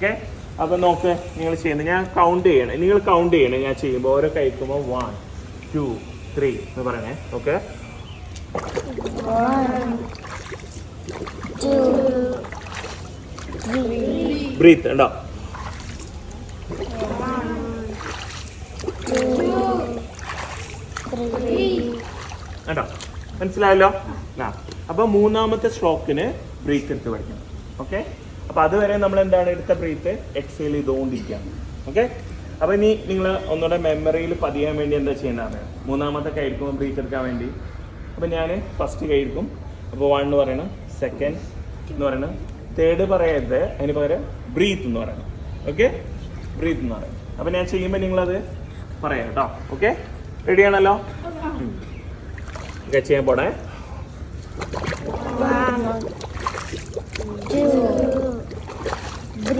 Okay? അപ്പം നോക്ക് നിങ്ങൾ ചെയ്യുന്നത്. ഞാൻ കൗണ്ട് ചെയ്യണം, നിങ്ങൾ കൗണ്ട് ചെയ്യണം. ഞാൻ ചെയ്യുമ്പോൾ ഓരോ കഴിക്കുമ്പോൾ 1 2 3 എന്ന് പറയണേ. ഓക്കെ? 1 2 3 ബ്രീത്ത് ഉണ്ടോ? 1 2 3 കേട്ടോ? മനസ്സിലായല്ലോ? ആ, അപ്പോൾ മൂന്നാമത്തെ സ്ട്രോക്കിന് ബ്രീത്ത് എടുത്ത് പഠിക്കണം. ഓക്കെ? അപ്പോൾ അതുവരെ നമ്മൾ എന്താണ് എടുത്ത ബ്രീത്ത് എക്സേൽ ചെയ്തുകൊണ്ടിരിക്കുകയാണ്. ഓക്കെ? അപ്പോൾ ഇനി നിങ്ങൾ ഒന്നുകൂടെ മെമ്മറിയിൽ പതിയാൻ വേണ്ടി എന്താ ചെയ്യേണ്ടതാണ്? മൂന്നാമത്തെ കൈയിരിക്കുമ്പോൾ ബ്രീത്ത് എടുക്കാൻ വേണ്ടി അപ്പോൾ ഞാൻ ഫസ്റ്റ് കൈയിരിക്കും. അപ്പോൾ 1 എന്ന് പറയണം, സെക്കൻഡ് എന്ന് പറയണം, തേർഡ് പറയരുത്, അതിന് പകരം ബ്രീത്ത് എന്ന് പറയണം. ഓക്കെ? ബ്രീത്ത് എന്ന് പറയണം. അപ്പോൾ ഞാൻ ചെയ്യുമ്പോൾ നിങ്ങളത് പറയാം കേട്ടോ. ഓക്കെ? റെഡിയാണല്ലോ? ഓക്കെ, ചെയ്യാൻ പോണേ. 1 2